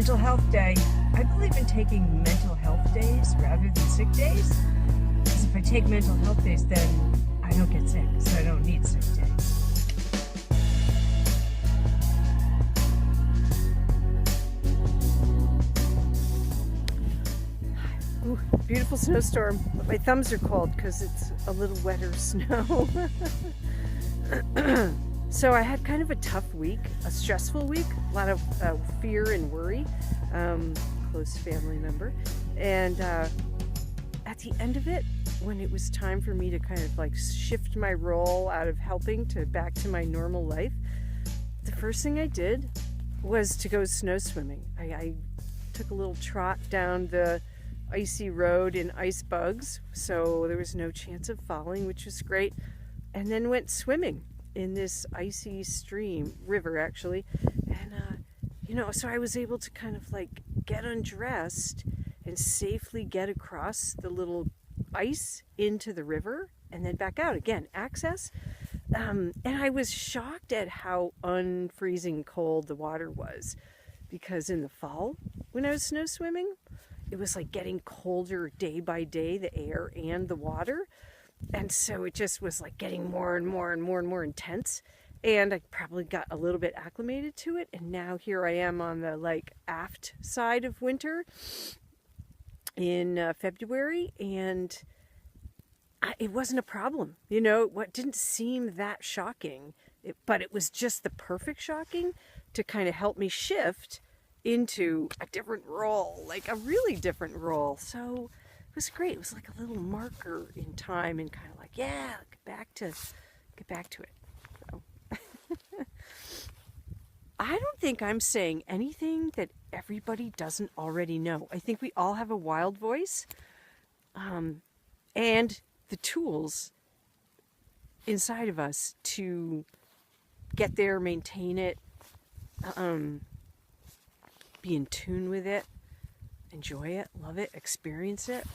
mental health day. I believe in taking mental health days rather than sick days. Because if I take mental health days, then I don't get sick, so I don't need sick days. Ooh, beautiful snowstorm. But my thumbs are cold because it's a little wetter snow. So I had kind of a tough week, a stressful week, a lot of fear and worry, close family member. And at the end of it, when it was time for me to kind of like shift my role out of helping to back to my normal life, the first thing I did was to go snow swimming. I took a little trot down the icy road in ice bugs, so there was no chance of falling, which was great, and then went swimming in this icy river actually, and so I was able to kind of like get undressed and safely get across the little ice into the river and then back out again, access. And I was shocked at how unfreezing cold the water was, because in the fall when I was snow swimming, it was like getting colder day by day, the air and the water. And so it just was like getting more and more and more and more intense. And I probably got a little bit acclimated to it. And now here I am on the like aft side of winter in February. And it wasn't a problem. What didn't seem that shocking, but it was just the perfect shocking to kind of help me shift into a different role, like a really different role. So it was great. It was like a little marker in time and kind of like, yeah, get back to it. So I don't think I'm saying anything that everybody doesn't already know. I think we all have a wild voice, and the tools inside of us to get there, maintain it, be in tune with it, enjoy it, love it, experience it.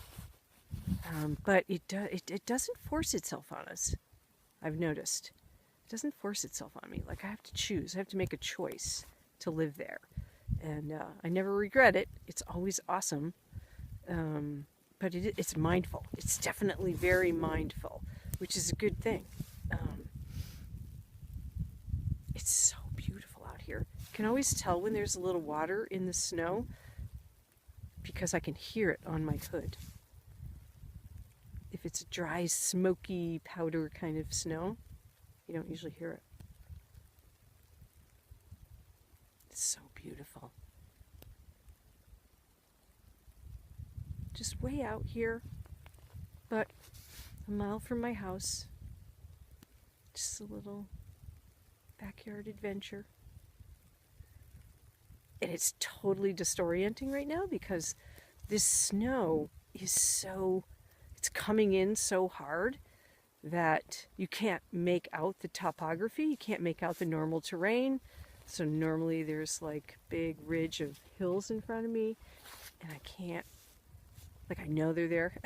But it doesn't force itself on us. I've noticed it doesn't force itself on me. Like I have to choose. I have to make a choice to live there, and I never regret it. It's always awesome. But it's mindful. It's definitely very mindful, which is a good thing. It's so beautiful out here. You can always tell when there's a little water in the snow because I can hear it on my hood. If it's a dry, smoky, powder kind of snow, you don't usually hear it. It's so beautiful. Just way out here, but a mile from my house. Just a little backyard adventure. And it's totally disorienting right now because this snow is it's coming in so hard that you can't make out the topography. You can't make out the normal terrain. So normally there's like big ridge of hills in front of me, and I can't, like I know they're there.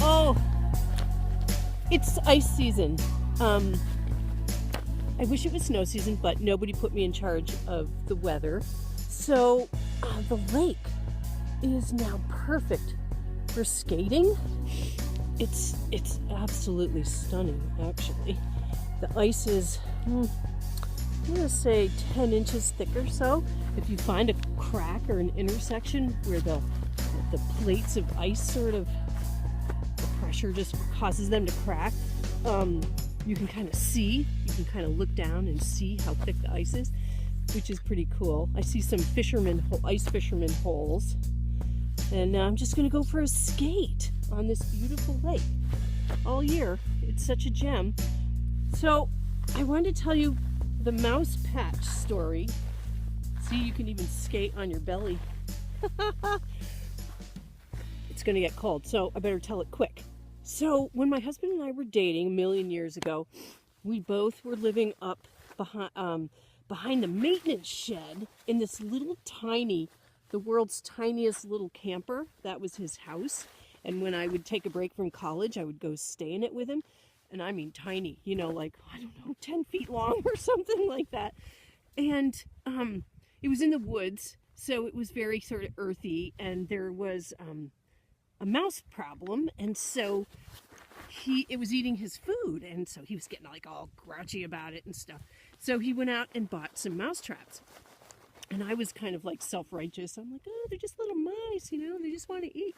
Oh, it's ice season. I wish it was snow season, but nobody put me in charge of the weather. So the lake is now perfect for skating. It's absolutely stunning, actually. The ice is, I'm gonna say 10 inches thick or so. If you find a crack or an intersection where the plates of ice sort of, the pressure just causes them to crack, you can kind of see, you can kind of look down and see how thick the ice is, which is pretty cool. I see some ice fisherman holes, and I'm just gonna go for a skate on this beautiful lake all year. It's such a gem. So I wanted to tell you the mouse patch story. See, you can even skate on your belly. It's gonna get cold, so I better tell it quick. So when my husband and I were dating a million years ago, we both were living up behind the maintenance shed in this little tiny the world's tiniest little camper. That was his house. And when I would take a break from college, I would go stay in it with him. And I mean tiny, you know, like, I don't know, 10 feet long or something like that. And it was in the woods, so it was very sort of earthy, and there was a mouse problem, and so it was eating his food, and so he was getting like all grouchy about it and stuff. So he went out and bought some mouse traps. And I was kind of like self-righteous. I'm like, oh, they're just little mice, you know, they just want to eat.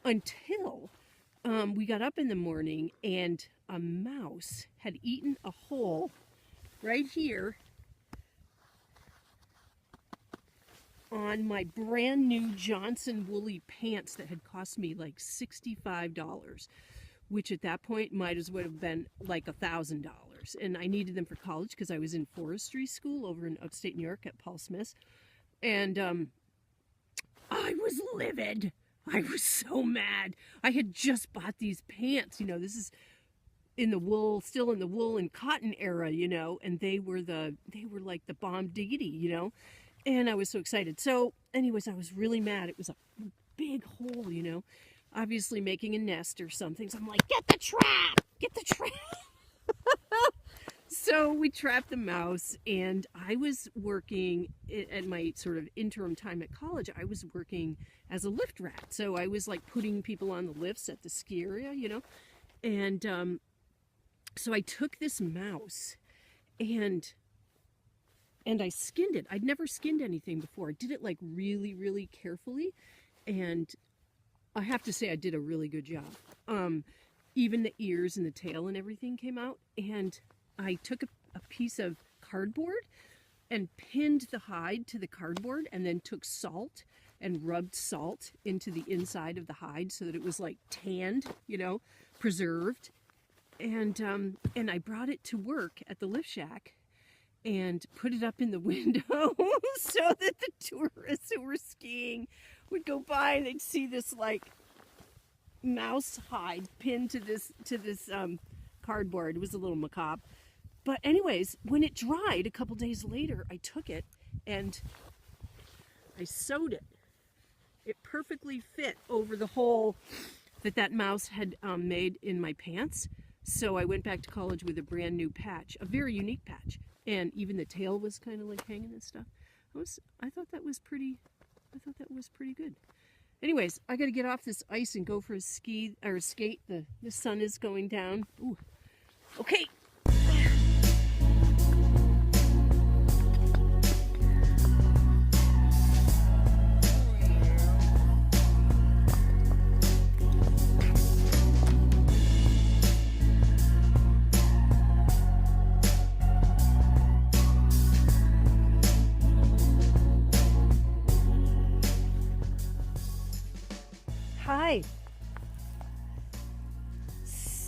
Until we got up in the morning and a mouse had eaten a hole right here on my brand new Johnson woolly pants that had cost me like $65, which at that point might as well have been like $1,000. And I needed them for college because I was in forestry school over in upstate New York at Paul Smith's. And I was livid. I was so mad. I had just bought these pants. You know, this is in the wool, still in the wool and cotton era, you know, and they were like the bomb diggity, you know. And I was so excited. So anyways, I was really mad. It was a big hole, you know, obviously making a nest or something. So I'm like, get the trap, get the trap. So we trapped the mouse, and I was working at my sort of interim time at college. I was working as a lift rat. So I was like putting people on the lifts at the ski area, you know. And so I took this mouse and I skinned it. I'd never skinned anything before. I did it like really, really carefully. And I have to say I did a really good job. Even the ears and the tail and everything came out. And I took a piece of cardboard and pinned the hide to the cardboard, and then took salt and rubbed salt into the inside of the hide so that it was like tanned, you know, preserved. And I brought it to work at the lift shack and put it up in the window so that the tourists who were skiing would go by and they'd see this like mouse hide pinned to this cardboard. It was a little macabre. But anyways, when it dried a couple days later, I took it and I sewed it. It perfectly fit over the hole that mouse had made in my pants. So I went back to college with a brand new patch, a very unique patch. And even the tail was kind of like hanging and stuff. I thought that was pretty good. Anyways, I got to get off this ice and go for a skate. The sun is going down. Ooh. Okay. Hi.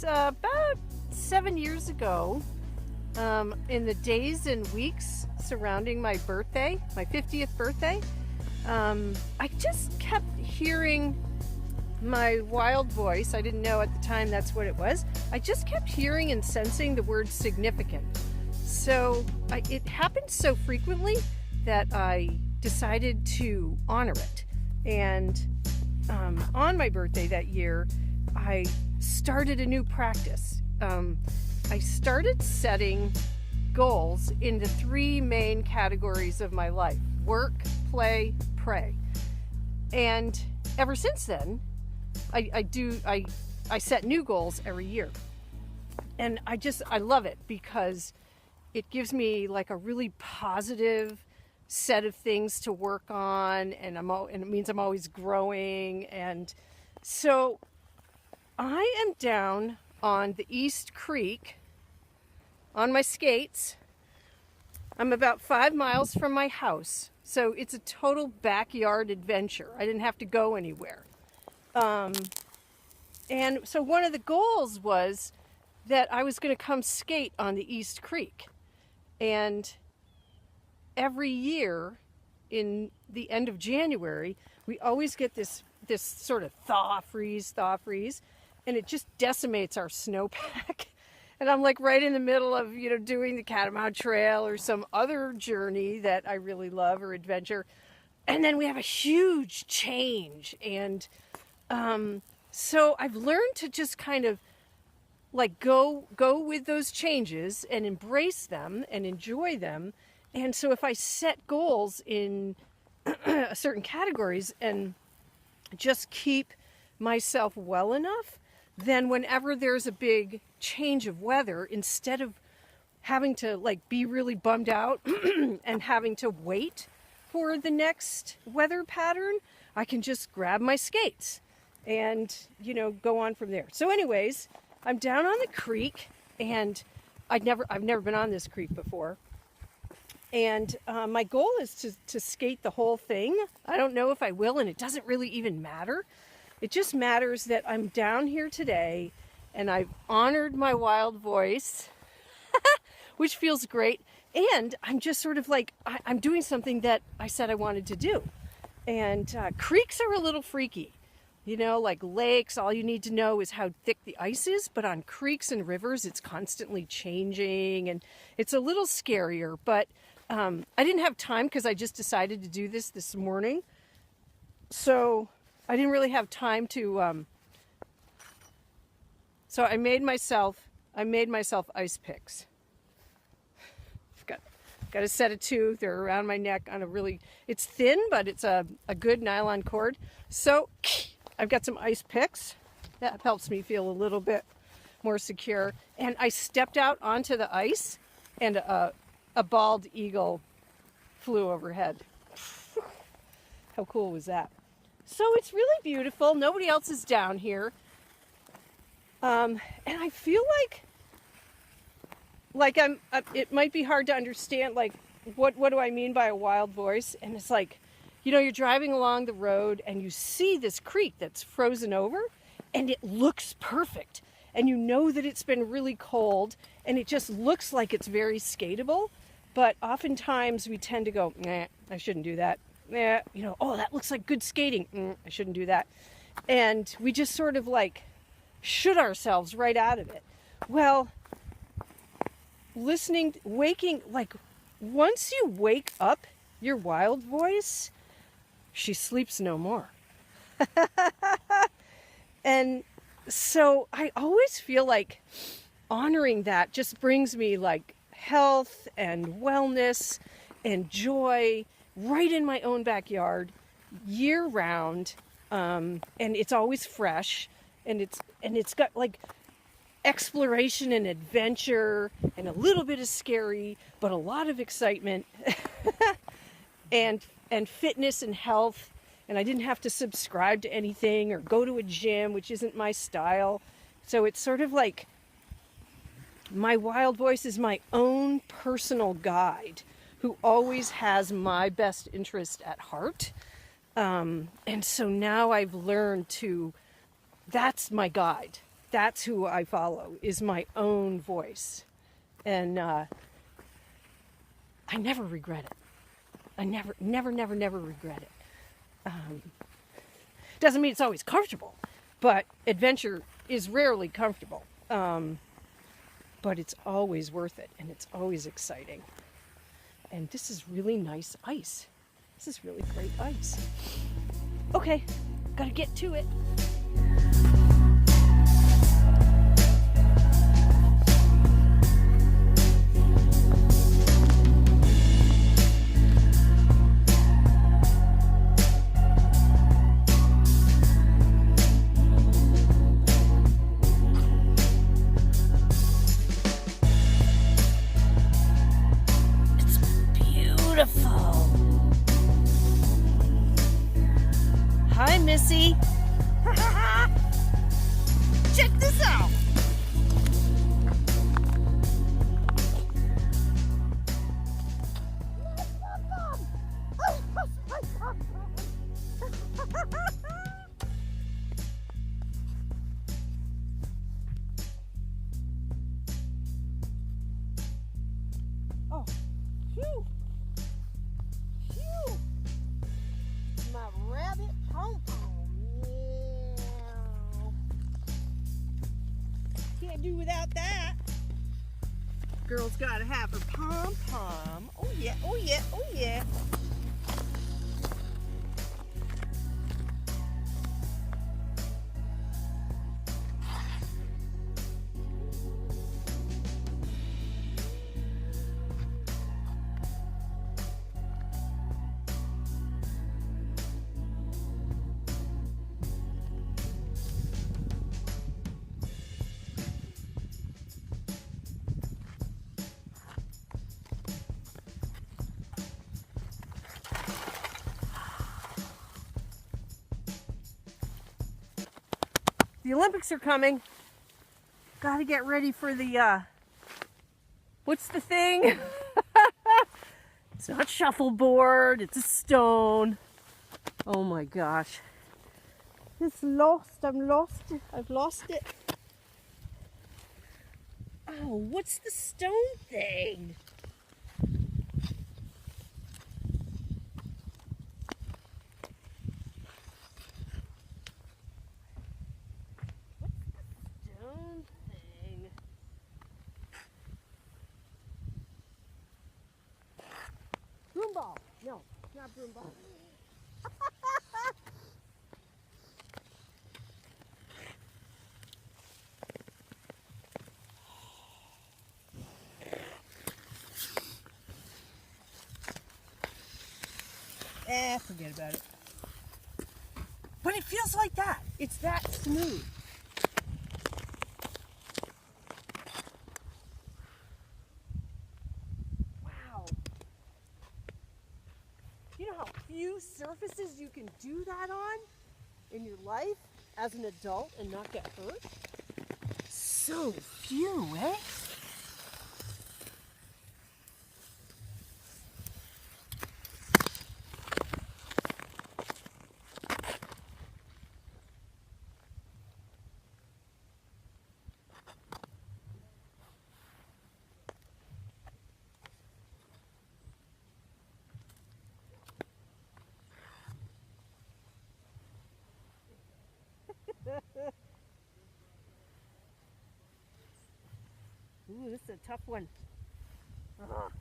About 7 years ago, in the days and weeks surrounding my birthday, my 50th birthday, I just kept hearing my wild voice. I didn't know at the time that's what it was. I just kept hearing and sensing the word significant. So it happened so frequently that I decided to honor it. And on my birthday that year, I started a new practice. I started setting goals in the three main categories of my life: work, play, pray. And ever since then, I set new goals every year. And I love it because it gives me like a really positive set of things to work on, and it means I'm always growing. And so I am down on the East Creek on my skates. I'm about 5 miles from my house, so it's a total backyard adventure. I didn't have to go anywhere. And so one of the goals was that I was going to come skate on the East Creek. And every year in the end of January, we always get this sort of thaw freeze, and it just decimates our snowpack. And I'm like right in the middle of, doing the Catamount Trail or some other journey that I really love or adventure. And then we have a huge change. And so I've learned to just kind of like go with those changes and embrace them and enjoy them. And so if I set goals in certain categories and just keep myself well enough, then whenever there's a big change of weather, instead of having to like be really bummed out and having to wait for the next weather pattern, I can just grab my skates and, you know, go on from there. So anyways, I'm down on the creek, and I've never been on this creek before. And my goal is to skate the whole thing. I don't know if I will, and it doesn't really even matter. It just matters that I'm down here today, and I've honored my wild voice, which feels great. And I'm just sort of like, I'm doing something that I said I wanted to do. And creeks are a little freaky. You know, like lakes, all you need to know is how thick the ice is. But on creeks and rivers, it's constantly changing, and it's a little scarier. But I didn't have time because I just decided to do this morning. So I didn't really have time to... So I made myself ice picks. Got a set of two. They're around my neck on a really... It's thin, but it's a good nylon cord. So I've got some ice picks. That helps me feel a little bit more secure. And I stepped out onto the ice, and a bald eagle flew overhead. How cool was that? So it's really beautiful. Nobody else is down here. And I feel like I'm, it might be hard to understand, like, what do I mean by a wild voice? And it's like, you know, you're driving along the road and you see this creek that's frozen over, and it looks perfect. And you know that it's been really cold, and it just looks like it's very skatable. But oftentimes we tend to go, nah, I shouldn't do that. Nah, you know, oh, that looks like good skating. I shouldn't do that. And we just sort of like shoot ourselves right out of it. Well, waking, like once you wake up your wild voice, she sleeps no more. And so I always feel like honoring that just brings me like health and wellness and joy right in my own backyard year round. And it's always fresh, and it's got like exploration and adventure and a little bit of scary, but a lot of excitement and fitness and health. And I didn't have to subscribe to anything or go to a gym, which isn't my style. So it's sort of like my wild voice is my own personal guide who always has my best interest at heart. And so now I've learned that's my guide. That's who I follow, is my own voice. And I never regret it. I never regret it. Doesn't mean it's always comfortable, but adventure is rarely comfortable. But it's always worth it, and it's always exciting. And this is really nice ice. This is really great ice. Okay, gotta get to it. Hi, Missy. Check this out. Oh, phew. Phew. My rabbit pom-pom. Meow. Can't do without that. Girl's gotta have her pom-pom. Oh yeah, oh yeah, oh yeah. The Olympics are coming. Gotta get ready for the, what's the thing? It's not shuffleboard, it's a stone. Oh my gosh. It's lost, I'm lost. I've lost it. Oh, what's the stone thing? Stone thing. Broom ball. No, not broom ball. Forget about it. But it feels like that. It's that smooth. Wow. You know how few surfaces you can do that on in your life as an adult and not get hurt? So few, eh? Ooh, this is a tough one. Ugh.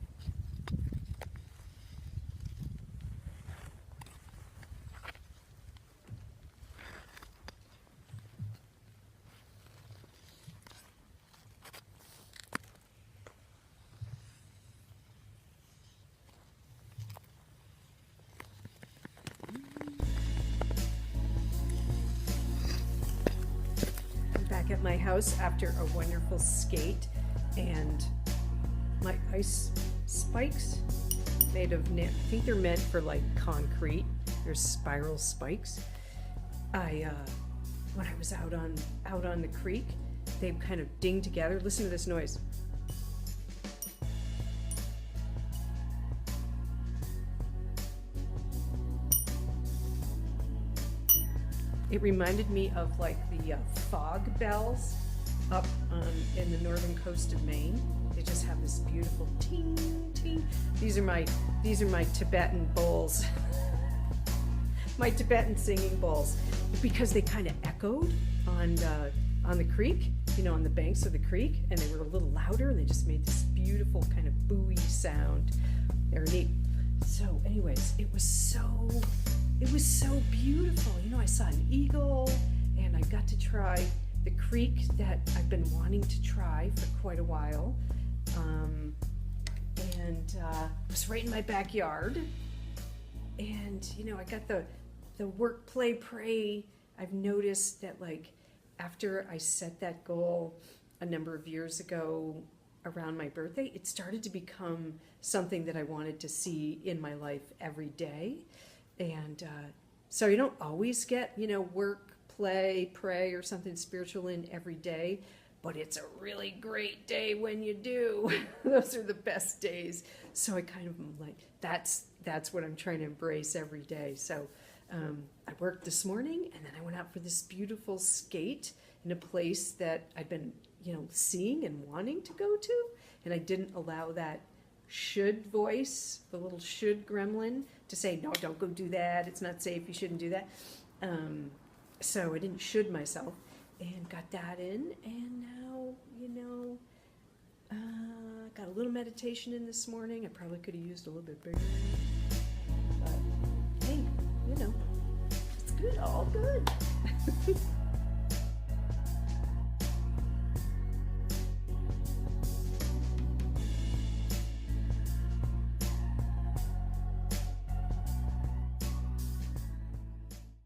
I'm back at my house after a wonderful skate, and my ice spikes made of I think they're meant for like concrete. They're spiral spikes. When I was out on the creek, they kind of ding together. Listen to this noise. It reminded me of like the fog bells up in the northern coast of Maine. They just have this beautiful ting ting. These are my Tibetan bowls, my Tibetan singing bowls, because they kind of echoed on the creek, you know, on the banks of the creek, and they were a little louder, and they just made this beautiful kind of buoy sound. They're neat. So, anyways, it was so beautiful. You know, I saw an eagle, and I got to try the creek that I've been wanting to try for quite a while, and it was right in my backyard. And you know, I got the work, play, pray. I've noticed that, like, after I set that goal a number of years ago around my birthday, it started to become something that I wanted to see in my life every day. And so you don't always get, you know, work, play, pray, or something spiritual in every day, but it's a really great day when you do. Those are the best days. So I kind of am like, that's what I'm trying to embrace every day. So I worked this morning, and then I went out for this beautiful skate in a place that I've been, you know, seeing and wanting to go to, and I didn't allow that should voice, the little should gremlin, to say, no, don't go do that, it's not safe, you shouldn't do that. So I didn't should myself, and got that in, and now, you know, got a little meditation in this morning. I probably could have used a little bit bigger, but hey, you know, it's good, all good.